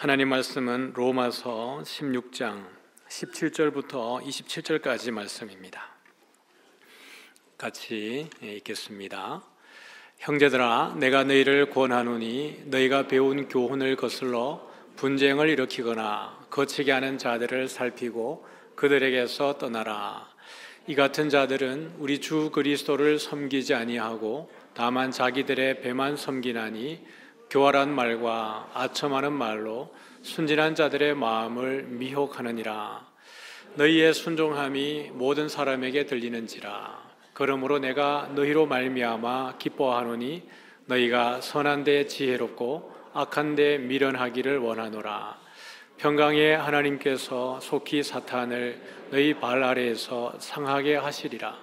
하나님 말씀은 로마서 16장 17절부터 27절까지 말씀입니다. 같이 읽겠습니다. 형제들아, 내가 너희를 권하노니 너희가 배운 교훈을 거슬러 분쟁을 일으키거나 거치게 하는 자들을 살피고 그들에게서 떠나라. 이 같은 자들은 우리 주 그리스도를 섬기지 아니하고 다만 자기들의 배만 섬기나니 교활한 말과 아첨하는 말로 순진한 자들의 마음을 미혹하느니라. 너희의 순종함이 모든 사람에게 들리는지라. 그러므로 내가 너희로 말미암아 기뻐하노니 너희가 선한 데 지혜롭고 악한 데 미련하기를 원하노라. 평강의 하나님께서 속히 사탄을 너희 발 아래에서 상하게 하시리라.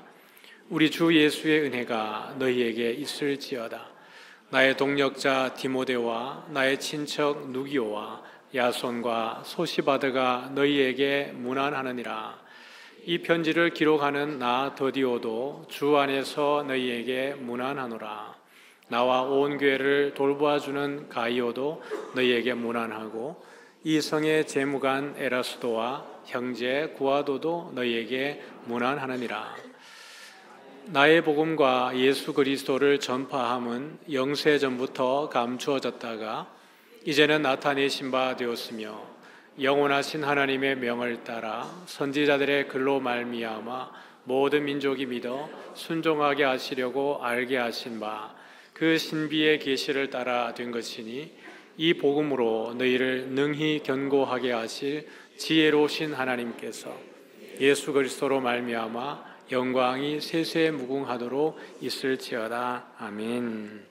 우리 주 예수의 은혜가 너희에게 있을지어다. 나의 동역자 디모데와 나의 친척 누기오와 야손과 소시바드가 너희에게 문안하느니라. 이 편지를 기록하는 나 더디오도 주 안에서 너희에게 문안하노라. 나와 온 교회를 돌보아주는 가이오도 너희에게 문안하고 이 성의 재무관 에라스도와 형제 구아도도 너희에게 문안하느니라. 나의 복음과 예수 그리스도를 전파함은 영세 전부터 감추어졌다가 이제는 나타내신 바 되었으며 영원하신 하나님의 명을 따라 선지자들의 글로 말미암아 모든 민족이 믿어 순종하게 하시려고 알게 하신 바 그 신비의 계시를 따라 된 것이니 이 복음으로 너희를 능히 견고하게 하실 지혜로우신 하나님께서 예수 그리스도로 말미암아 영광이 세세 무궁하도록 있을지어다. 아멘.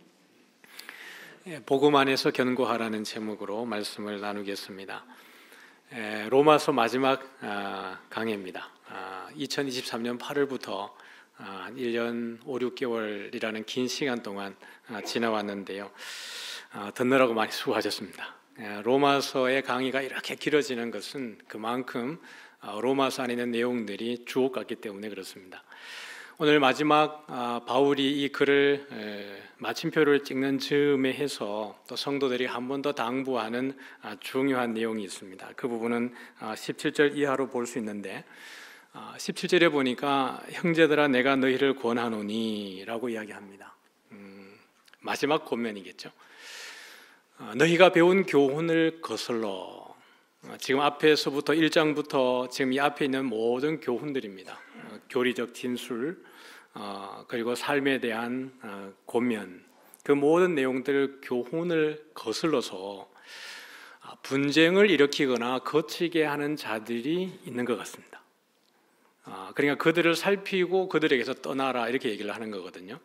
복음 안에서 견고하라는 제목으로 말씀을 나누겠습니다. 로마서 마지막 강해입니다. 2023년 8월부터 1년 5, 6개월이라는 긴 시간 동안 지나왔는데요. 듣느라고 많이 수고하셨습니다. 로마서의 강의가 이렇게 길어지는 것은 그만큼 로마서 안에 있는 내용들이 주옥 같기 때문에 그렇습니다. 오늘 마지막 바울이 이 글을 마침표를 찍는 즈음에 해서 또 성도들이 한 번 더 당부하는 중요한 내용이 있습니다. 그 부분은 17절 이하로 볼 수 있는데 17절에 보니까 형제들아 내가 너희를 권하노니 라고 이야기합니다. 마지막 권면이겠죠. 너희가 배운 교훈을 거슬러. 지금 앞에서부터 1장부터 지금 이 앞에 있는 모든 교훈들입니다. 교리적 진술 그리고 삶에 대한 권면, 그 모든 내용들 교훈을 거슬러서 분쟁을 일으키거나 거치게 하는 자들이 있는 것 같습니다. 그러니까 그들을 살피고 그들에게서 떠나라 이렇게 얘기를 하는 거거든요.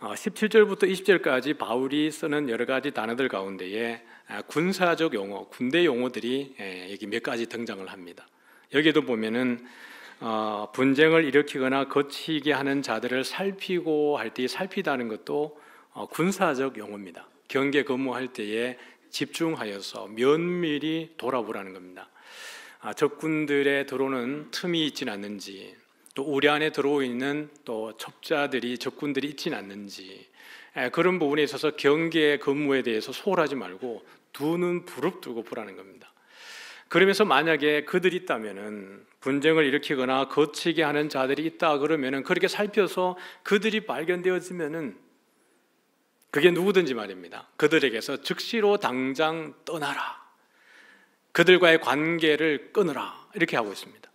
17절부터 20절까지 바울이 쓰는 여러 가지 단어들 가운데에 군사적 용어, 군대 용어들이 여기 몇 가지 등장을 합니다. 여기도 보면은 분쟁을 일으키거나 거치게 하는 자들을 살피고 할 때 살피다는 것도 군사적 용어입니다. 경계 근무할 때에 집중하여서 면밀히 돌아보라는 겁니다. 적군들의 들어오는 틈이 있지는 않는지, 또 우리 안에 들어오 있는 또 적자들이 적군들이 있지는 않는지 그런 부분에 있어서 경계 근무에 대해서 소홀하지 말고 두 눈 부릅뜨고 보라는 겁니다. 그러면서 만약에 그들이 있다면은 분쟁을 일으키거나 거치게 하는 자들이 있다 그러면은 그렇게 살펴서 그들이 발견되어지면은 그게 누구든지 말입니다. 그들에게서 즉시로 당장 떠나라. 그들과의 관계를 끊으라. 이렇게 하고 있습니다.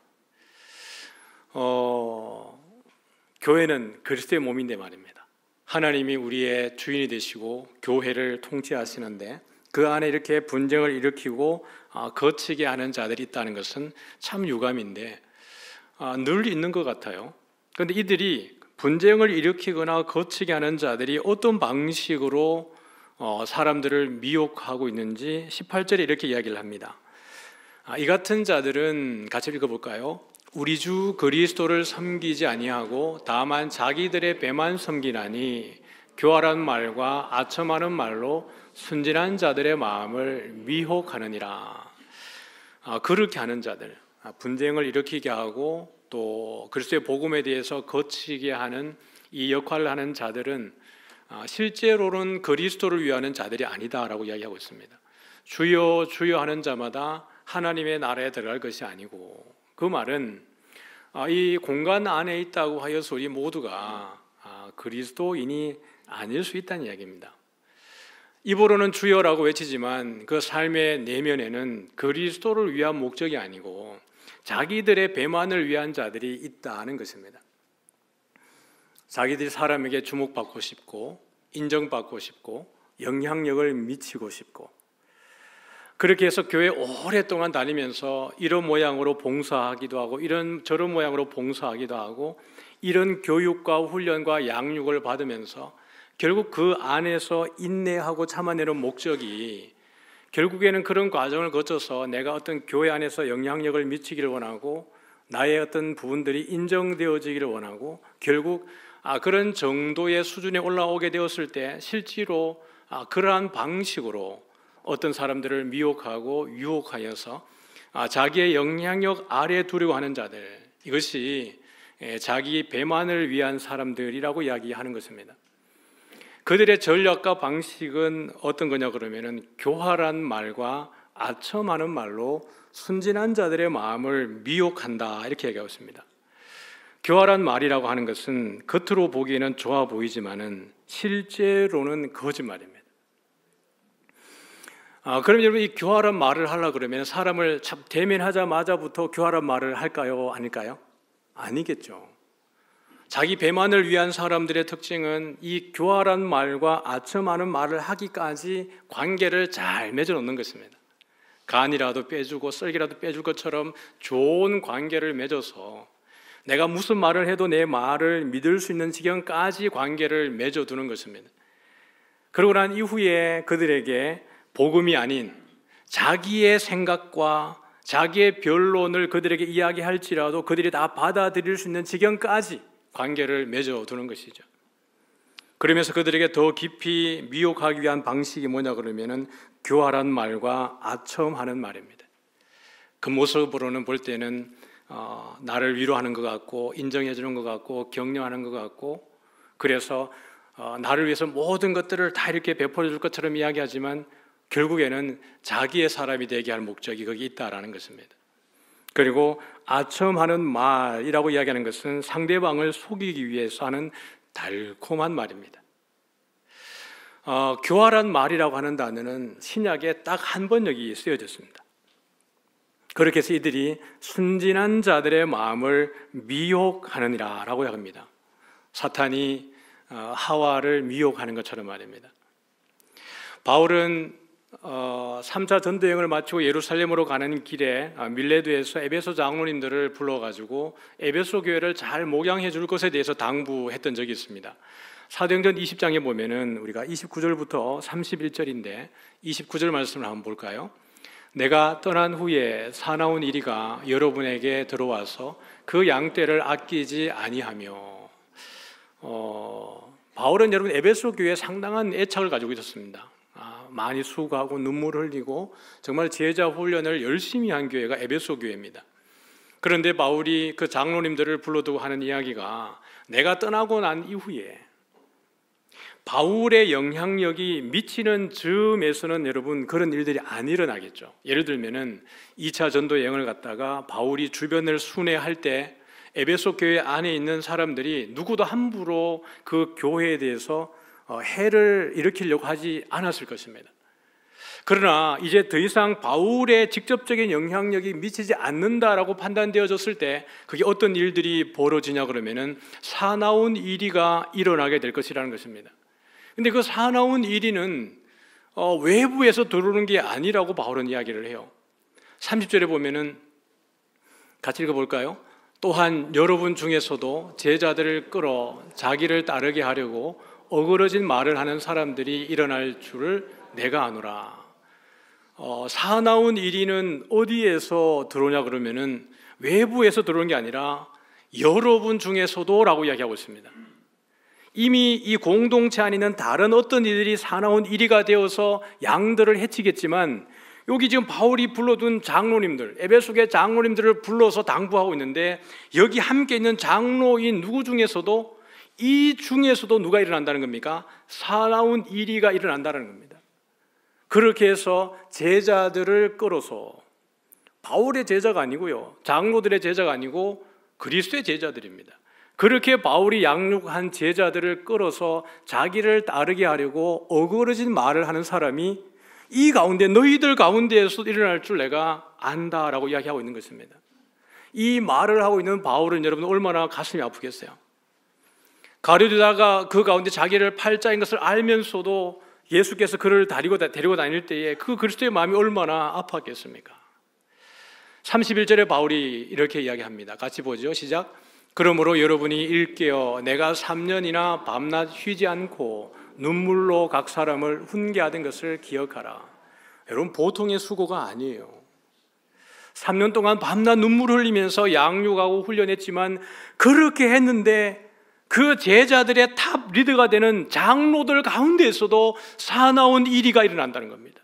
교회는 그리스도의 몸인데 말입니다. 하나님이 우리의 주인이 되시고 교회를 통치하시는데 그 안에 이렇게 분쟁을 일으키고 거치게 하는 자들이 있다는 것은 참 유감인데 늘 있는 것 같아요. 그런데 이들이 분쟁을 일으키거나 거치게 하는 자들이 어떤 방식으로 사람들을 미혹하고 있는지 18절에 이렇게 이야기를 합니다. 이 같은 자들은 같이 읽어볼까요? 우리 주 그리스도를 섬기지 아니하고 다만 자기들의 배만 섬기나니 교활한 말과 아첨하는 말로 순진한 자들의 마음을 미혹하느니라. 그렇게 하는 자들, 분쟁을 일으키게 하고 또 그리스도의 복음에 대해서 거치게 하는 이 역할을 하는 자들은 실제로는 그리스도를 위하는 자들이 아니다라고 이야기하고 있습니다. 주여 주여 하는 자마다 하나님의 나라에 들어갈 것이 아니고, 그 말은 이 공간 안에 있다고 하여서 우리 모두가 그리스도인이 아닐 수 있다는 이야기입니다. 입으로는 주여라고 외치지만 그 삶의 내면에는 그리스도를 위한 목적이 아니고 자기들의 배만을 위한 자들이 있다는 것입니다. 자기들이 사람에게 주목받고 싶고 인정받고 싶고 영향력을 미치고 싶고, 그렇게 해서 교회 오랫동안 다니면서 이런 모양으로 봉사하기도 하고 이런 저런 모양으로 봉사하기도 하고 이런 교육과 훈련과 양육을 받으면서 결국 그 안에서 인내하고 참아내는 목적이 결국에는 그런 과정을 거쳐서 내가 어떤 교회 안에서 영향력을 미치기를 원하고 나의 어떤 부분들이 인정되어지기를 원하고 결국 그런 정도의 수준에 올라오게 되었을 때 실제로 그러한 방식으로 어떤 사람들을 미혹하고 유혹하여서 자기의 영향력 아래 두려고 하는 자들, 이것이 자기 배만을 위한 사람들이라고 이야기하는 것입니다. 그들의 전략과 방식은 어떤 거냐 그러면은 교활한 말과 아첨하는 말로 순진한 자들의 마음을 미혹한다, 이렇게 얘기하고 있습니다. 교활한 말이라고 하는 것은 겉으로 보기에는 좋아 보이지만은 실제로는 거짓말입니다. 그럼 여러분, 이 교활한 말을 하려고 그러면 사람을 참 대면하자마자부터 교활한 말을 할까요? 아닐까요? 아니겠죠. 자기 배만을 위한 사람들의 특징은 이 교활한 말과 아첨하는 말을 하기까지 관계를 잘 맺어놓는 것입니다. 간이라도 빼주고 썰기라도 빼줄 것처럼 좋은 관계를 맺어서 내가 무슨 말을 해도 내 말을 믿을 수 있는 지경까지 관계를 맺어두는 것입니다. 그러고 난 이후에 그들에게 복음이 아닌 자기의 생각과 자기의 변론을 그들에게 이야기할지라도 그들이 다 받아들일 수 있는 지경까지 관계를 맺어두는 것이죠. 그러면서 그들에게 더 깊이 미혹하기 위한 방식이 뭐냐 그러면은 교활한 말과 아첨하는 말입니다. 그 모습으로는 볼 때는 나를 위로하는 것 같고 인정해 주는 것 같고 격려하는 것 같고, 그래서 나를 위해서 모든 것들을 다 이렇게 베풀어 줄 것처럼 이야기하지만 결국에는 자기의 사람이 되게 할 목적이 거기 있다라는 것입니다. 그리고 아첨하는 말이라고 이야기하는 것은 상대방을 속이기 위해서 하는 달콤한 말입니다. 교활한 말이라고 하는 단어는 신약에 딱 한 번 여기 쓰여졌습니다. 그렇게 해서 이들이 순진한 자들의 마음을 미혹하느니라 라고 합니다. 사탄이 하와를 미혹하는 것처럼 말입니다. 바울은 3차 전도여행을 마치고 예루살렘으로 가는 길에 밀레도에서 에베소 장로님들을 불러가지고 에베소 교회를 잘 목양해 줄 것에 대해서 당부했던 적이 있습니다. 사도행전 20장에 보면은 우리가 29절부터 31절인데 29절 말씀을 한번 볼까요? 내가 떠난 후에 사나운 이리가 여러분에게 들어와서 그 양떼를 아끼지 아니하며. 바울은 여러분 에베소 교회에 상당한 애착을 가지고 있었습니다. 많이 수고하고 눈물을 흘리고 정말 제자 훈련을 열심히 한 교회가 에베소 교회입니다. 그런데 바울이 그 장로님들을 불러두고 하는 이야기가 내가 떠나고 난 이후에 바울의 영향력이 미치는 즈음에서는 여러분 그런 일들이 안 일어나겠죠. 예를 들면은 2차 전도 여행을 갔다가 바울이 주변을 순회할 때 에베소 교회 안에 있는 사람들이 누구도 함부로 그 교회에 대해서 해를 일으키려고 하지 않았을 것입니다. 그러나 이제 더 이상 바울의 직접적인 영향력이 미치지 않는다라고 판단되어졌을 때 그게 어떤 일들이 벌어지냐 그러면은 사나운 일이가 일어나게 될 것이라는 것입니다. 근데 그 사나운 일이는 외부에서 들어오는 게 아니라고 바울은 이야기를 해요. 30절에 보면은 같이 읽어볼까요? 또한 여러분 중에서도 제자들을 끌어 자기를 따르게 하려고 어그러진 말을 하는 사람들이 일어날 줄을 내가 아노라. 사나운 일이는 어디에서 들어오냐 그러면은 외부에서 들어오는 게 아니라 여러분 중에서도 라고 이야기하고 있습니다. 이미 이 공동체 안에는 다른 어떤 이들이 사나운 일이가 되어서 양들을 해치겠지만 여기 지금 바울이 불러둔 장로님들, 에베소의 장로님들을 불러서 당부하고 있는데 여기 함께 있는 장로인 누구 중에서도 이 중에서도 누가 일어난다는 겁니까? 사나운 일이가 일어난다는 겁니다. 그렇게 해서 제자들을 끌어서, 바울의 제자가 아니고요, 장로들의 제자가 아니고 그리스도의 제자들입니다. 그렇게 바울이 양육한 제자들을 끌어서 자기를 따르게 하려고 어그러진 말을 하는 사람이 이 가운데 너희들 가운데에서 일어날 줄 내가 안다라고 이야기하고 있는 것입니다. 이 말을 하고 있는 바울은 여러분 얼마나 가슴이 아프겠어요. 가룟유다가 그 가운데 자기를 팔자인 것을 알면서도 예수께서 그를 데리고 다닐 때에 그 그리스도의 마음이 얼마나 아팠겠습니까? 31절에 바울이 이렇게 이야기합니다. 같이 보죠. 시작. 그러므로 여러분이 일깨어 내가 3년이나 밤낮 쉬지 않고 눈물로 각 사람을 훈계하던 것을 기억하라. 여러분 보통의 수고가 아니에요. 3년 동안 밤낮 눈물 흘리면서 양육하고 훈련했지만 그렇게 했는데 그 제자들의 탑 리더가 되는 장로들 가운데에서도 사나운 일이가 일어난다는 겁니다.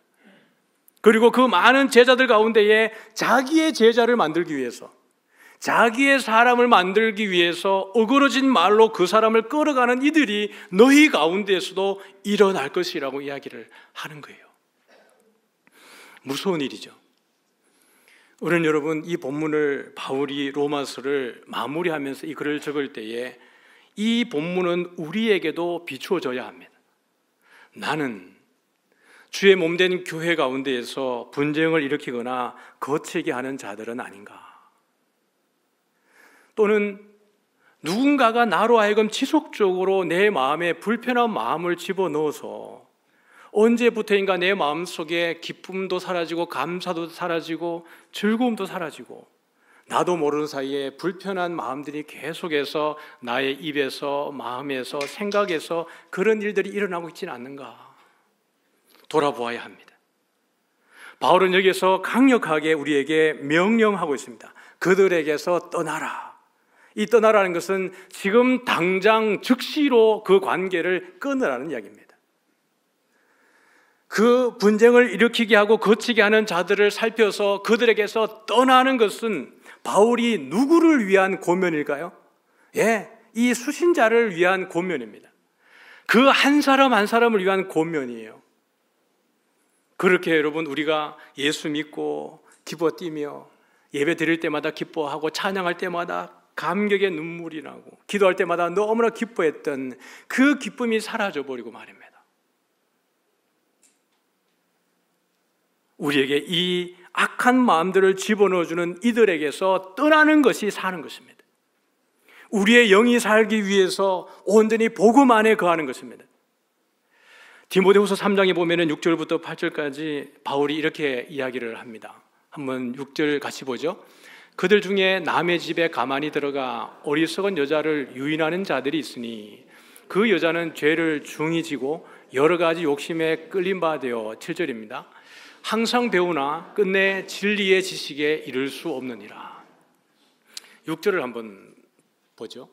그리고 그 많은 제자들 가운데에 자기의 제자를 만들기 위해서, 자기의 사람을 만들기 위해서 어그러진 말로 그 사람을 끌어가는 이들이 너희 가운데에서도 일어날 것이라고 이야기를 하는 거예요. 무서운 일이죠. 우리는 여러분 이 본문을, 바울이 로마서를 마무리하면서 이 글을 적을 때에 이 본문은 우리에게도 비추어져야 합니다. 나는 주의 몸된 교회 가운데에서 분쟁을 일으키거나 거치게 하는 자들은 아닌가? 또는 누군가가 나로 하여금 지속적으로 내 마음에 불편한 마음을 집어넣어서 언제부터인가 내 마음속에 기쁨도 사라지고 감사도 사라지고 즐거움도 사라지고 나도 모르는 사이에 불편한 마음들이 계속해서 나의 입에서, 마음에서, 생각에서 그런 일들이 일어나고 있지는 않는가? 돌아보아야 합니다. 바울은 여기서 강력하게 우리에게 명령하고 있습니다. 그들에게서 떠나라. 이 떠나라는 것은 지금 당장 즉시로 그 관계를 끊으라는 이야기입니다. 그 분쟁을 일으키게 하고 거치게 하는 자들을 살펴서 그들에게서 떠나는 것은 바울이 누구를 위한 고면일까요? 이 수신자를 위한 고면입니다. 그 한 사람 한 사람을 위한 고면이에요. 그렇게 여러분 우리가 예수 믿고 기뻐 뛰며 예배 드릴 때마다 기뻐하고 찬양할 때마다 감격의 눈물이 나고 기도할 때마다 너무나 기뻐했던 그 기쁨이 사라져버리고 말입니다. 우리에게 이 악한 마음들을 집어넣어주는 이들에게서 떠나는 것이 사는 것입니다. 우리의 영이 살기 위해서 온전히 복음 안에 거하는 것입니다. 디모데후서 3장에 보면 6절부터 8절까지 바울이 이렇게 이야기를 합니다. 한번 6절 같이 보죠. 그들 중에 남의 집에 가만히 들어가 어리석은 여자를 유인하는 자들이 있으니 그 여자는 죄를 중히 지고 여러 가지 욕심에 끌린 바 되어 7절입니다. 항상 배우나 끝내 진리의 지식에 이를 수 없느니라. 6절을 한번 보죠.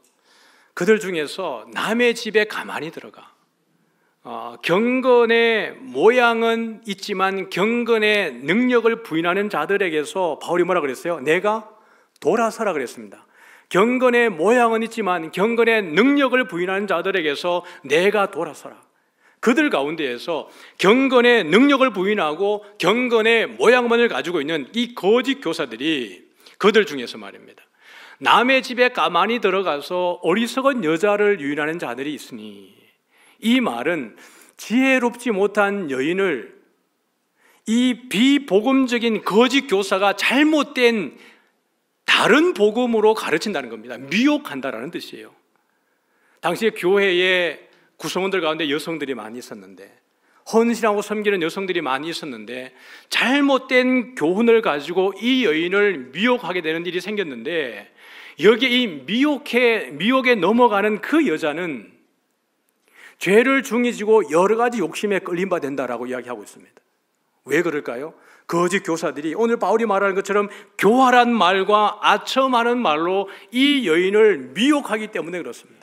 그들 중에서 남의 집에 가만히 들어가 경건의 모양은 있지만 경건의 능력을 부인하는 자들에게서 바울이 뭐라 그랬어요? 내가 돌아서라 그랬습니다. 경건의 모양은 있지만 경건의 능력을 부인하는 자들에게서 내가 돌아서라. 그들 가운데에서 경건의 능력을 부인하고 경건의 모양만을 가지고 있는 이 거짓 교사들이 그들 중에서 말입니다. 남의 집에 가만히 들어가서 어리석은 여자를 유인하는 자들이 있으니, 이 말은 지혜롭지 못한 여인을 이 비복음적인 거짓 교사가 잘못된 다른 복음으로 가르친다는 겁니다. 미혹한다라는 뜻이에요. 당시에 교회에 구성원들 가운데 여성들이 많이 있었는데, 헌신하고 섬기는 여성들이 많이 있었는데 잘못된 교훈을 가지고 이 여인을 미혹하게 되는 일이 생겼는데, 여기에 이 미혹에 넘어가는 그 여자는 죄를 중히 지고 여러 가지 욕심에 끌린 바 된다라고 이야기하고 있습니다. 왜 그럴까요? 거짓 교사들이 오늘 바울이 말하는 것처럼 교활한 말과 아첨하는 말로 이 여인을 미혹하기 때문에 그렇습니다.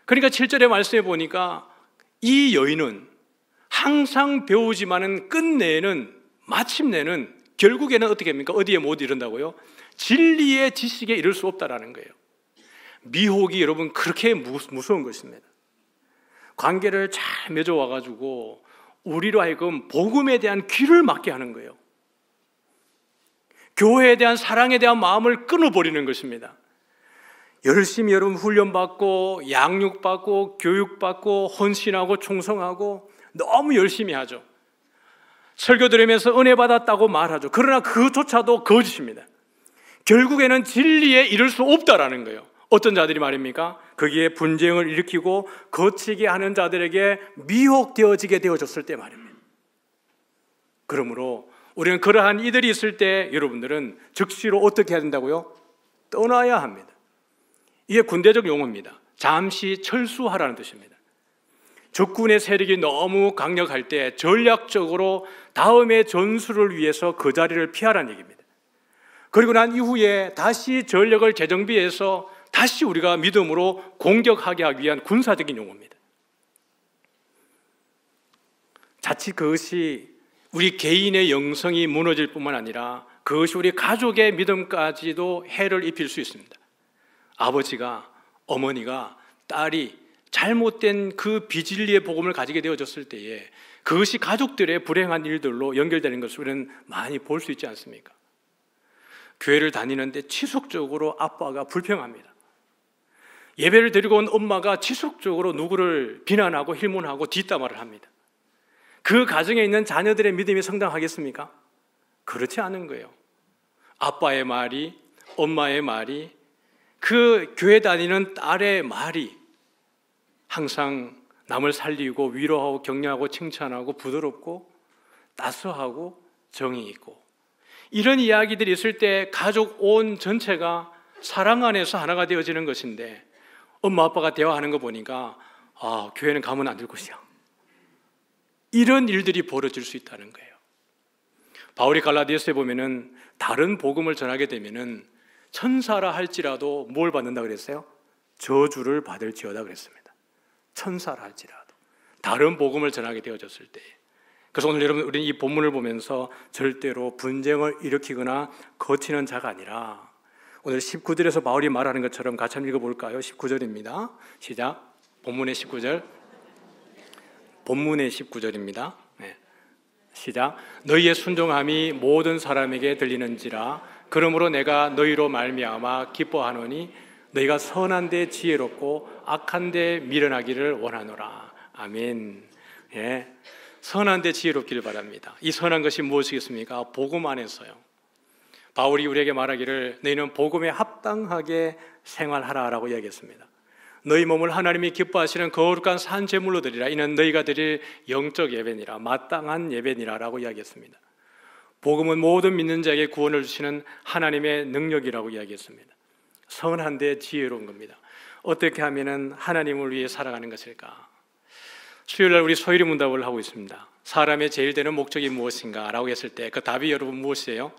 그러니까 7절의 말씀에 보니까 이 여인은 항상 배우지만은 끝내는, 마침내는, 결국에는 어떻게 합니까? 어디에 못 이른다고요? 진리의 지식에 이를 수 없다라는 거예요. 미혹이 여러분 그렇게 무서운 것입니다. 관계를 잘 맺어와가지고 우리로 하여금 복음에 대한 귀를 막게 하는 거예요. 교회에 대한 사랑에 대한 마음을 끊어버리는 것입니다. 열심히 여러분 훈련받고 양육받고 교육받고 헌신하고 충성하고 너무 열심히 하죠. 설교 들으면서 은혜 받았다고 말하죠. 그러나 그조차도 거짓입니다. 결국에는 진리에 이를 수 없다라는 거예요. 어떤 자들이 말입니까? 거기에 분쟁을 일으키고 거치게 하는 자들에게 미혹되어지게 되어졌을 때 말입니다. 그러므로 우리는 그러한 이들이 있을 때 여러분들은 즉시로 어떻게 해야 된다고요? 떠나야 합니다. 이게 군대적 용어입니다. 잠시 철수하라는 뜻입니다. 적군의 세력이 너무 강력할 때 전략적으로 다음의 전술을 위해서 그 자리를 피하라는 얘기입니다. 그리고 난 이후에 다시 전력을 재정비해서 다시 우리가 믿음으로 공격하게 하기 위한 군사적인 용어입니다. 자칫 그것이 우리 개인의 영성이 무너질 뿐만 아니라 그것이 우리 가족의 믿음까지도 해를 입힐 수 있습니다. 아버지가, 어머니가, 딸이 잘못된 그 비진리의 복음을 가지게 되어졌을 때에 그것이 가족들의 불행한 일들로 연결되는 것을 우리는 많이 볼 수 있지 않습니까? 교회를 다니는데 지속적으로 아빠가 불평합니다. 예배를 드리고 온 엄마가 지속적으로 누구를 비난하고 힐문하고 뒷담화를 합니다. 그 가정에 있는 자녀들의 믿음이 성장하겠습니까? 그렇지 않은 거예요. 아빠의 말이, 엄마의 말이, 그 교회 다니는 딸의 말이 항상 남을 살리고 위로하고 격려하고 칭찬하고 부드럽고 따스하고 정이 있고, 이런 이야기들이 있을 때 가족 온 전체가 사랑 안에서 하나가 되어지는 것인데, 엄마 아빠가 대화하는 거 보니까 교회는 가면 안 될 곳이야, 이런 일들이 벌어질 수 있다는 거예요. 바울이 갈라디아서에 보면은 다른 복음을 전하게 되면은 천사라 할지라도 뭘 받는다 그랬어요? 저주를 받을지어다 그랬습니다. 천사라 할지라도 다른 복음을 전하게 되어졌을 때. 그래서 오늘 여러분, 우리는 이 본문을 보면서 절대로 분쟁을 일으키거나 거치는 자가 아니라, 오늘 19절에서 바울이 말하는 것처럼 같이 한번 읽어볼까요? 19절입니다. 시작. 본문의 19절. 본문의 19절입니다. 네. 시작. 너희의 순종함이 모든 사람에게 들리는지라. 그러므로 내가 너희로 말미암아 기뻐하노니 너희가 선한 데 지혜롭고 악한 데 미련하기를 원하노라. 아멘. 예. 선한 데 지혜롭기를 바랍니다. 이 선한 것이 무엇이겠습니까? 복음 안에서요. 바울이 우리에게 말하기를 너희는 복음에 합당하게 생활하라라고 이야기했습니다. 너희 몸을 하나님이 기뻐하시는 거룩한 산 제물로 드리라. 이는 너희가 드릴 영적 예배니라, 마땅한 예배니라라고 이야기했습니다. 복음은 모든 믿는 자에게 구원을 주시는 하나님의 능력이라고 이야기했습니다. 선한데 지혜로운 겁니다. 어떻게 하면 하나님을 위해 살아가는 것일까? 수요일날 우리 소일의 문답을 하고 있습니다. 사람의 제일 되는 목적이 무엇인가? 라고 했을 때 그 답이 여러분 무엇이에요?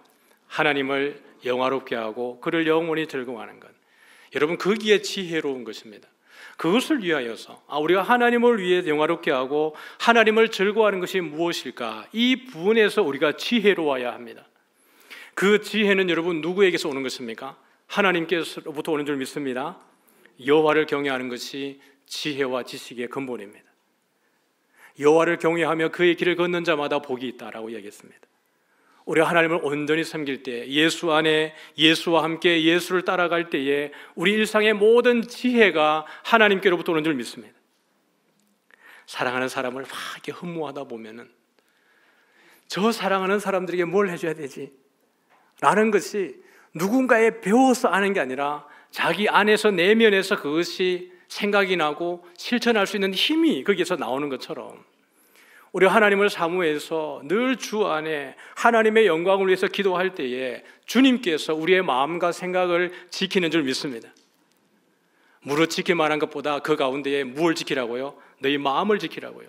하나님을 영화롭게 하고 그를 영원히 즐거워하는 것. 여러분, 거기에 지혜로운 것입니다. 그것을 위하여서 우리가 하나님을 위해 영화롭게 하고 하나님을 즐거워하는 것이 무엇일까? 이 부분에서 우리가 지혜로워야 합니다. 그 지혜는 여러분 누구에게서 오는 것입니까? 하나님께서부터 오는 줄 믿습니다. 여호와를 경외하는 것이 지혜와 지식의 근본입니다. 여호와를 경외하며 그의 길을 걷는 자마다 복이 있다라고 이야기했습니다. 우리가 하나님을 온전히 섬길 때, 예수 안에 예수와 함께 예수를 따라갈 때에 우리 일상의 모든 지혜가 하나님께로부터 오는 줄 믿습니다. 사랑하는 사람을 막 이렇게 흠모하다 보면은 저 사랑하는 사람들에게 뭘 해줘야 되지? 라는 것이 누군가에 배워서 아는 게 아니라 자기 안에서 내면에서 그것이 생각이 나고 실천할 수 있는 힘이 거기에서 나오는 것처럼, 우리 하나님을 사모해서 늘 주 안에 하나님의 영광을 위해서 기도할 때에 주님께서 우리의 마음과 생각을 지키는 줄 믿습니다. 무릇 지킬 만한 것보다 그 가운데에 무엇을 지키라고요? 너희 마음을 지키라고요.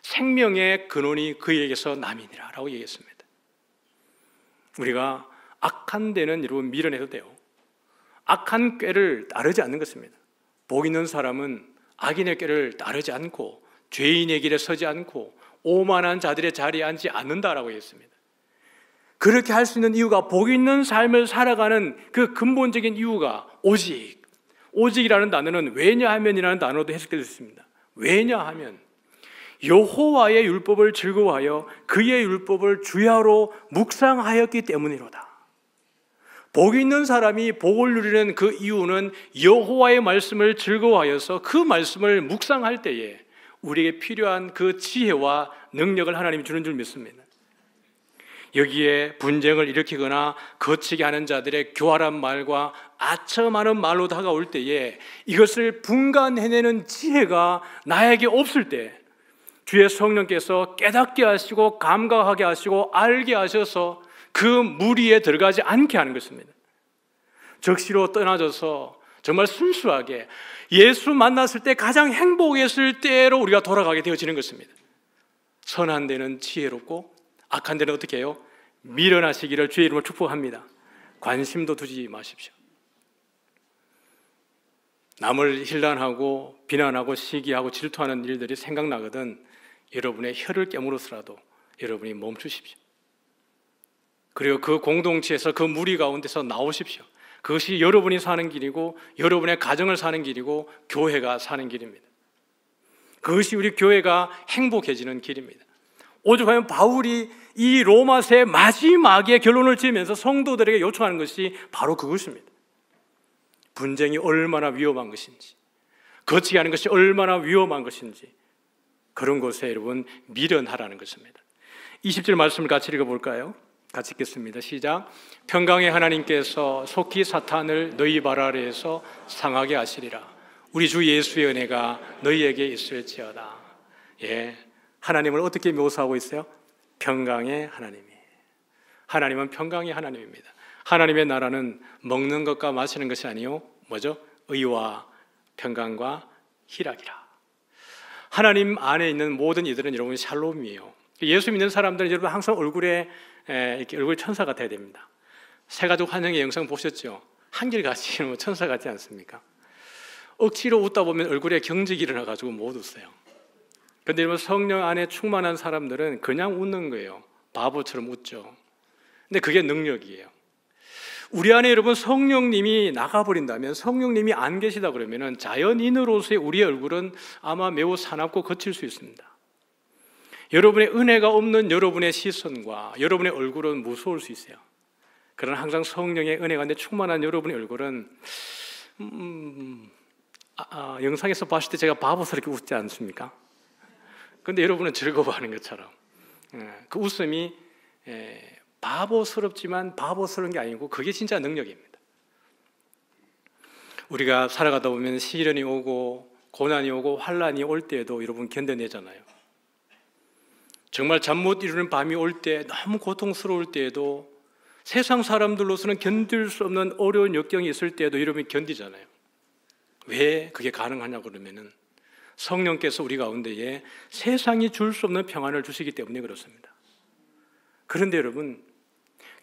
생명의 근원이 그에게서 남이니라 라고 얘기했습니다. 우리가 악한 데는 여러분 밀어내도 돼요. 악한 꾀를 따르지 않는 것입니다. 복 있는 사람은 악인의 꾀를 따르지 않고 죄인의 길에 서지 않고 오만한 자들의 자리에 앉지 않는다라고 했습니다. 그렇게 할 수 있는 이유가, 복 있는 삶을 살아가는 그 근본적인 이유가 오직이라는 단어는 왜냐하면이라는 단어도 해석될 수 있습니다. 왜냐하면 여호와의 율법을 즐거워하여 그의 율법을 주야로 묵상하였기 때문이로다. 복 있는 사람이 복을 누리는 그 이유는 여호와의 말씀을 즐거워하여서 그 말씀을 묵상할 때에 우리에게 필요한 그 지혜와 능력을 하나님이 주는 줄 믿습니다. 여기에 분쟁을 일으키거나 거치게 하는 자들의 교활한 말과 아첨하는 말로 다가올 때에 이것을 분간해내는 지혜가 나에게 없을 때 주의 성령께서 깨닫게 하시고 감각하게 하시고 알게 하셔서 그 무리에 들어가지 않게 하는 것입니다. 적시로 떠나져서 정말 순수하게 예수 만났을 때 가장 행복했을 때로 우리가 돌아가게 되어지는 것입니다. 선한 데는 지혜롭고 악한 데는 어떻게 해요? 미련하시기를 주의 이름으로 축복합니다. 관심도 두지 마십시오. 남을 힐난하고 비난하고 시기하고 질투하는 일들이 생각나거든 여러분의 혀를 깨물어서라도 여러분이 멈추십시오. 그리고 그 공동체에서 그 무리 가운데서 나오십시오. 그것이 여러분이 사는 길이고 여러분의 가정을 사는 길이고 교회가 사는 길입니다. 그것이 우리 교회가 행복해지는 길입니다. 오죽하면 바울이 이 로마서의 마지막에 결론을 지으면서 성도들에게 요청하는 것이 바로 그것입니다. 분쟁이 얼마나 위험한 것인지, 거치게 하는 것이 얼마나 위험한 것인지 그런 곳에 여러분 미련하라는 것입니다. 20절 말씀을 같이 읽어볼까요? 같이 읽겠습니다. 시작. 평강의 하나님께서 속히 사탄을 너희 발 아래에서 상하게 하시리라. 우리 주 예수의 은혜가 너희에게 있을지어다. 예, 하나님을 어떻게 묘사하고 있어요? 평강의 하나님이. 하나님은 평강의 하나님입니다. 하나님의 나라는 먹는 것과 마시는 것이 아니요 뭐죠? 의와 평강과 희락이라. 하나님 안에 있는 모든 이들은 여러분 샬롬이에요. 예수 믿는 사람들은 여러분 항상 얼굴에 이렇게 얼굴 천사 같아야 됩니다. 새가족 환영의 영상 보셨죠? 한결같이 천사 같지 않습니까? 억지로 웃다 보면 얼굴에 경직이 일어나가지고 못 웃어요. 그런데 여러분 성령 안에 충만한 사람들은 그냥 웃는 거예요. 바보처럼 웃죠. 근데 그게 능력이에요. 우리 안에 여러분 성령님이 나가버린다면, 성령님이 안 계시다 그러면 자연인으로서의 우리의 얼굴은 아마 매우 사납고 거칠 수 있습니다. 여러분의 은혜가 없는 여러분의 시선과 여러분의 얼굴은 무서울 수 있어요. 그러나 항상 성령의 은혜가 충만한 여러분의 얼굴은 영상에서 봤을 때 제가 바보스럽게 웃지 않습니까? 그런데 여러분은 즐거워하는 것처럼 그 웃음이 바보스럽지만 바보스러운 게 아니고 그게 진짜 능력입니다. 우리가 살아가다 보면 시련이 오고 고난이 오고 환난이 올 때에도 여러분 견뎌내잖아요. 정말 잠 못 이루는 밤이 올 때, 너무 고통스러울 때에도, 세상 사람들로서는 견딜 수 없는 어려운 역경이 있을 때에도 여러분이 견디잖아요. 왜 그게 가능하냐고 그러면은 성령께서 우리 가운데에 세상이 줄 수 없는 평안을 주시기 때문에 그렇습니다. 그런데 여러분,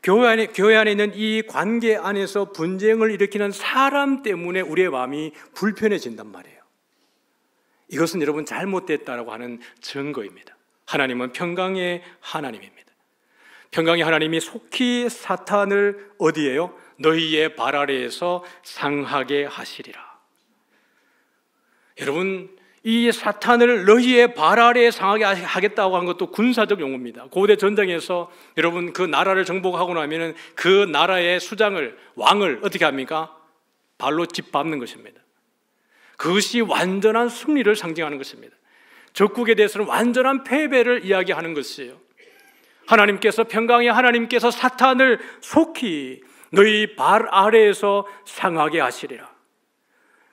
교회 안에 있는 이 관계 안에서 분쟁을 일으키는 사람 때문에 우리의 마음이 불편해진단 말이에요. 이것은 여러분 잘못됐다라고 하는 증거입니다. 하나님은 평강의 하나님입니다. 평강의 하나님이 속히 사탄을 어디에요? 너희의 발 아래에서 상하게 하시리라. 여러분, 이 사탄을 너희의 발 아래에 상하게 하겠다고 한 것도 군사적 용어입니다. 고대 전쟁에서 여러분 그 나라를 정복하고 나면은 그 나라의 수장을, 왕을 어떻게 합니까? 발로 짓밟는 것입니다. 그것이 완전한 승리를 상징하는 것입니다. 적국에 대해서는 완전한 패배를 이야기하는 것이에요. 하나님께서, 평강의 하나님께서 사탄을 속히 너희 발 아래에서 상하게 하시리라.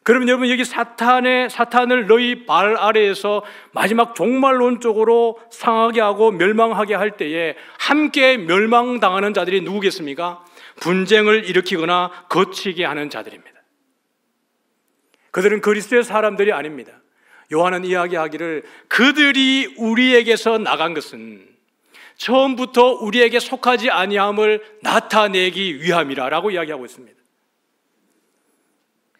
그러면 여러분 여기 사탄을 너희 발 아래에서 마지막 종말론적으로 상하게 하고 멸망하게 할 때에 함께 멸망당하는 자들이 누구겠습니까? 분쟁을 일으키거나 거치게 하는 자들입니다. 그들은 그리스도의 사람들이 아닙니다. 요한은 이야기하기를 그들이 우리에게서 나간 것은 처음부터 우리에게 속하지 아니함을 나타내기 위함이라 라고 이야기하고 있습니다.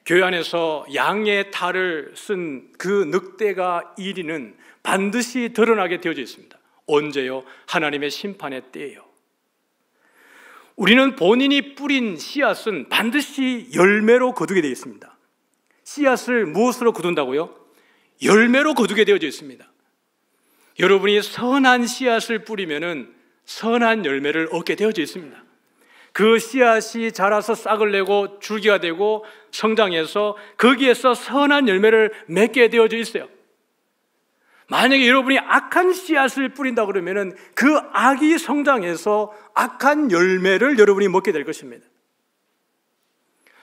교회 안에서 양의 탈을 쓴 그 늑대가 1위는 반드시 드러나게 되어져 있습니다. 언제요? 하나님의 심판의 때예요. 우리는 본인이 뿌린 씨앗은 반드시 열매로 거두게 되어 있습니다. 씨앗을 무엇으로 거둔다고요? 열매로 거두게 되어져 있습니다. 여러분이 선한 씨앗을 뿌리면은 선한 열매를 얻게 되어져 있습니다. 그 씨앗이 자라서 싹을 내고 줄기가 되고 성장해서 거기에서 선한 열매를 맺게 되어져 있어요. 만약에 여러분이 악한 씨앗을 뿌린다 그러면은 그 악이 성장해서 악한 열매를 여러분이 먹게 될 것입니다.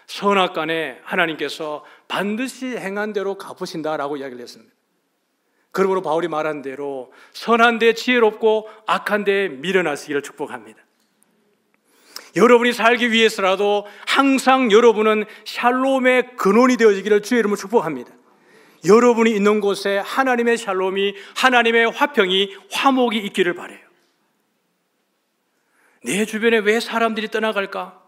선악간에 하나님께서 반드시 행한 대로 갚으신다라고 이야기를 했습니다. 그러므로 바울이 말한 대로 선한 데 지혜롭고 악한 데 미련하시기를 축복합니다. 여러분이 살기 위해서라도 항상 여러분은 샬롬의 근원이 되어지기를 주의 이름으로 축복합니다. 여러분이 있는 곳에 하나님의 샬롬이, 하나님의 화평이, 화목이 있기를 바라요. 내 주변에 왜 사람들이 떠나갈까?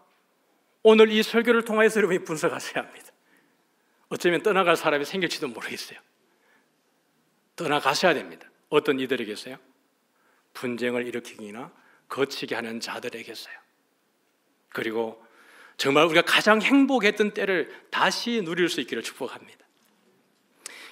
오늘 이 설교를 통해서 여러분이 분석하셔야 합니다. 어쩌면 떠나갈 사람이 생길지도 모르겠어요. 떠나가셔야 됩니다. 어떤 이들에게서요? 분쟁을 일으키기나 거치게 하는 자들에게서요. 그리고 정말 우리가 가장 행복했던 때를 다시 누릴 수 있기를 축복합니다.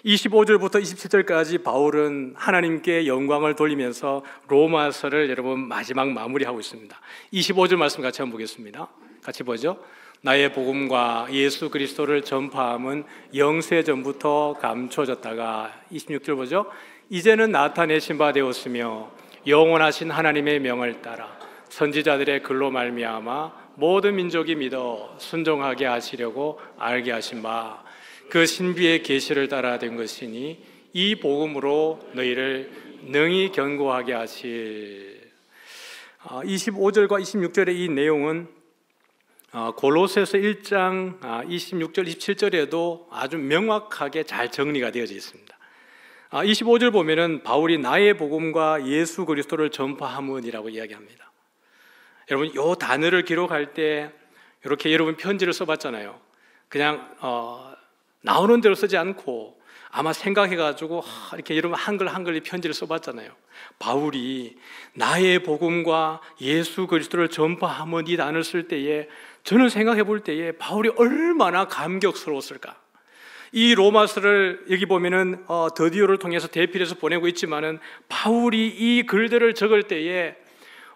25절부터 27절까지 바울은 하나님께 영광을 돌리면서 로마서를 여러분 마지막 마무리하고 있습니다. 25절 말씀 같이 한번 보겠습니다. 같이 보죠. 나의 복음과 예수 그리스도를 전파함은 영세 전부터 감춰졌다가 26절 보죠. 이제는 나타내신 바 되었으며 영원하신 하나님의 명을 따라 선지자들의 글로 말미암아 모든 민족이 믿어 순종하게 하시려고 알게 하신 바 그 신비의 계시를 따라 된 것이니 이 복음으로 너희를 능히 견고하게 하실. 25절과 26절의 이 내용은 골로새서 1장 26절, 27절에도 아주 명확하게 잘 정리가 되어져 있습니다. 25절 보면은 바울이 나의 복음과 예수 그리스도를 전파함은이라고 이야기합니다. 여러분, 이 단어를 기록할 때 이렇게 여러분 편지를 써봤잖아요. 그냥 나오는 대로 쓰지 않고 아마 생각해가지고 이렇게 여러분 한글 편지를 써봤잖아요. 바울이 나의 복음과 예수 그리스도를 전파함은 이 단어를 쓸 때에 저는 생각해 볼 때에 바울이 얼마나 감격스러웠을까. 이 로마서를 여기 보면은 더디오를 통해서 대필해서 보내고 있지만은 바울이 이 글들을 적을 때에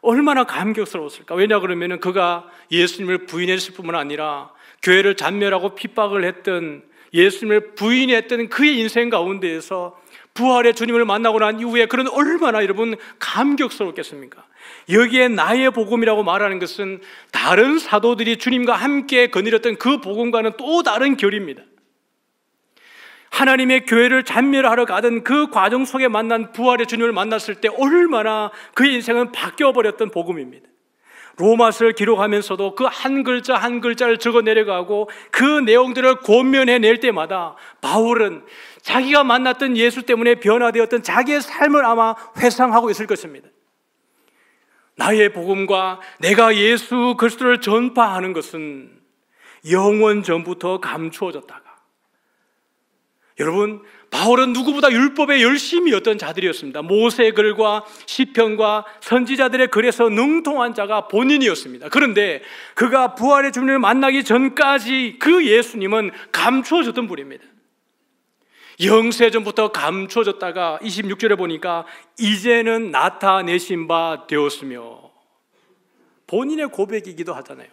얼마나 감격스러웠을까. 왜냐 그러면은 그가 예수님을 부인했을 뿐만 아니라 교회를 잔멸하고 핍박을 했던, 예수님을 부인했던 그의 인생 가운데에서 부활의 주님을 만나고 난 이후에 그런 얼마나 여러분 감격스럽겠습니까? 여기에 나의 복음이라고 말하는 것은 다른 사도들이 주님과 함께 거느렸던 그 복음과는 또 다른 결입니다. 하나님의 교회를 잔멸하러 가던 그 과정 속에 만난 부활의 주님을 만났을 때 얼마나 그의 인생은 바뀌어버렸던 복음입니다. 로마서를 기록하면서도 그 한 글자 한 글자를 적어 내려가고 그 내용들을 권면해낼 때마다 바울은 자기가 만났던 예수 때문에 변화되었던 자기의 삶을 아마 회상하고 있을 것입니다. 나의 복음과 내가 예수 그리스도를 전파하는 것은 영원 전부터 감추어졌다가, 여러분, 바울은 누구보다 율법에 열심이었던 자들이었습니다. 모세의 글과 시편과 선지자들의 글에서 능통한 자가 본인이었습니다. 그런데 그가 부활의 주님을 만나기 전까지 그 예수님은 감추어졌던 분입니다. 영세전부터 감추어졌다가 26절에 보니까 이제는 나타내신 바 되었으며, 본인의 고백이기도 하잖아요.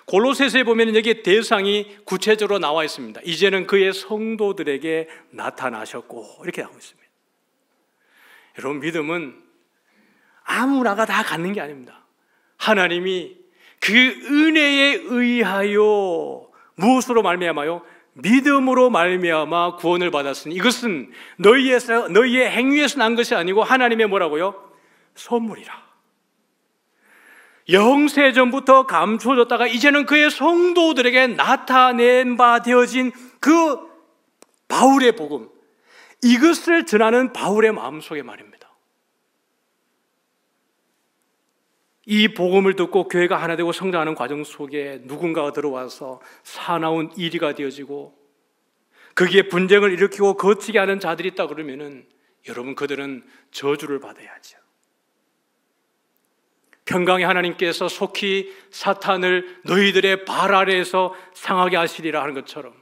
골로새서에 보면 여기 대상이 구체적으로 나와 있습니다. 이제는 그의 성도들에게 나타나셨고, 이렇게 나오고 있습니다. 여러분, 믿음은 아무나가 다 갖는 게 아닙니다. 하나님이 그 은혜에 의하여 무엇으로 말미암아요? 믿음으로 말미암아 구원을 받았으니 이것은 너희의 행위에서 난 것이 아니고 하나님의 뭐라고요? 선물이라. 영세전부터 감추어졌다가 이제는 그의 성도들에게 나타낸 바 되어진 그 바울의 복음, 이것을 전하는 바울의 마음속의 말입니다. 이 복음을 듣고 교회가 하나 되고 성장하는 과정 속에 누군가가 들어와서 사나운 이리가 되어지고 거기에 분쟁을 일으키고 거치게 하는 자들이 있다 그러면은 여러분, 그들은 저주를 받아야죠. 평강의 하나님께서 속히 사탄을 너희들의 발 아래에서 상하게 하시리라 하는 것처럼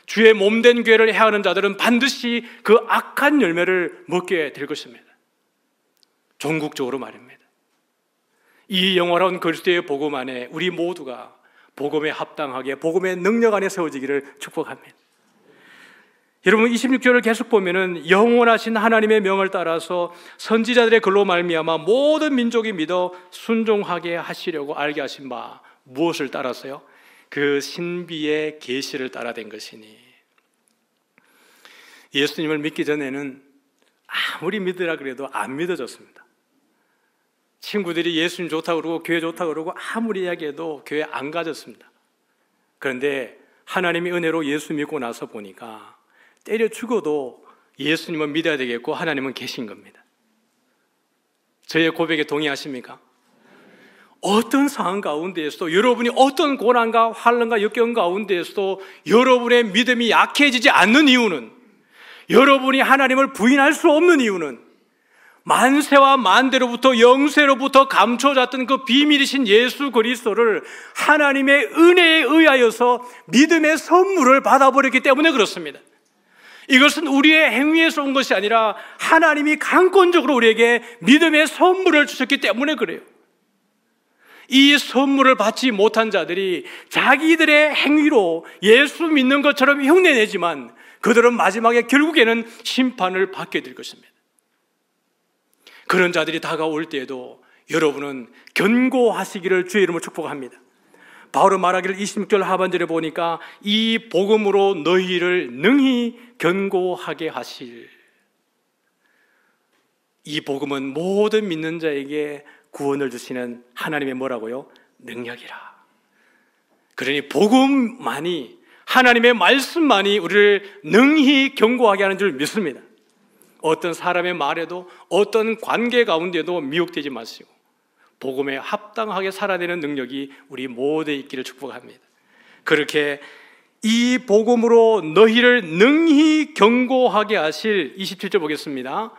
주의 몸된 교회를 해하는 자들은 반드시 그 악한 열매를 먹게 될 것입니다. 종국적으로 말입니다. 이 영원한 그리스도의 복음 안에 우리 모두가 복음에 합당하게 복음의 능력 안에 세워지기를 축복합니다. 여러분 26절을 계속 보면은 영원하신 하나님의 명을 따라서 선지자들의 글로 말미암아 모든 민족이 믿어 순종하게 하시려고 알게 하신 바 무엇을 따라서요? 그 신비의 계시를 따라 된 것이니. 예수님을 믿기 전에는 아무리 믿으라 그래도 안 믿어졌습니다. 친구들이 예수님 좋다고 그러고 교회 좋다고 그러고 아무리 이야기해도 교회 안 가졌습니다. 그런데 하나님의 은혜로 예수 믿고 나서 보니까 때려 죽어도 예수님은 믿어야 되겠고 하나님은 계신 겁니다. 저의 고백에 동의하십니까? 어떤 상황 가운데에서도 여러분이 어떤 고난과 환난과 역경 가운데에서도 여러분의 믿음이 약해지지 않는 이유는, 여러분이 하나님을 부인할 수 없는 이유는 만세와 만대로부터 영세로부터 감춰졌던 그 비밀이신 예수 그리스도를 하나님의 은혜에 의하여서 믿음의 선물을 받아버렸기 때문에 그렇습니다. 이것은 우리의 행위에서 온 것이 아니라 하나님이 강권적으로 우리에게 믿음의 선물을 주셨기 때문에 그래요. 이 선물을 받지 못한 자들이 자기들의 행위로 예수 믿는 것처럼 흉내내지만 그들은 마지막에 결국에는 심판을 받게 될 것입니다. 그런 자들이 다가올 때에도 여러분은 견고하시기를 주의 이름으로 축복합니다. 바울은 말하기를 26절 하반절에 보니까 이 복음으로 너희를 능히 견고하게 하실. 이 복음은 모든 믿는 자에게 구원을 주시는 하나님의 뭐라고요? 능력이라. 그러니 복음만이, 하나님의 말씀만이 우리를 능히 견고하게 하는 줄 믿습니다. 어떤 사람의 말에도 어떤 관계 가운데도 미혹되지 마시고 복음에 합당하게 살아내는 능력이 우리 모두에 있기를 축복합니다. 그렇게 이 복음으로 너희를 능히 견고하게 하실 27절 보겠습니다.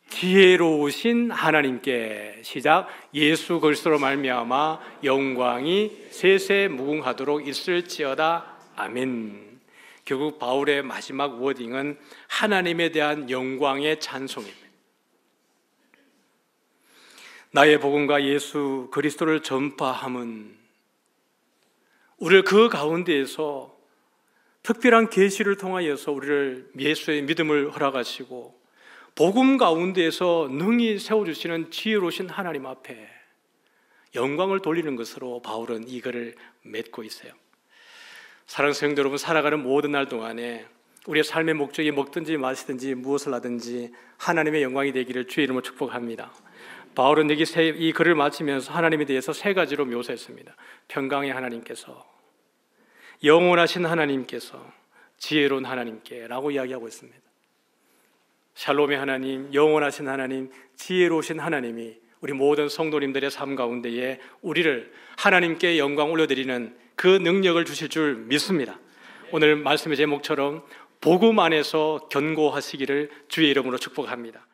지혜로우신 하나님께 시작 예수 그리스도로 말미암아 영광이 세세 무궁하도록 있을지어다. 아멘. 결국 바울의 마지막 워딩은 하나님에 대한 영광의 찬송입니다. 나의 복음과 예수 그리스도를 전파함은 우리를 그 가운데에서 특별한 계시를 통하여서 우리를 예수의 믿음을 허락하시고 복음 가운데에서 능히 세워주시는 지혜로우신 하나님 앞에 영광을 돌리는 것으로 바울은 이거를 맺고 있어요. 사랑하는 성도 여러분, 살아가는 모든 날 동안에 우리의 삶의 목적이 먹든지 마시든지 무엇을 하든지 하나님의 영광이 되기를 주의 이름으로 축복합니다. 바울은 여기 이 글을 마치면서 하나님에 대해서 세 가지로 묘사했습니다. 평강의 하나님께서, 영원하신 하나님께서, 지혜로운 하나님께 라고 이야기하고 있습니다. 샬롬의 하나님, 영원하신 하나님, 지혜로우신 하나님이 우리 모든 성도님들의 삶 가운데에 우리를 하나님께 영광 올려드리는 그 능력을 주실 줄 믿습니다. 오늘 말씀의 제목처럼 복음 안에서 견고하시기를 주의 이름으로 축복합니다.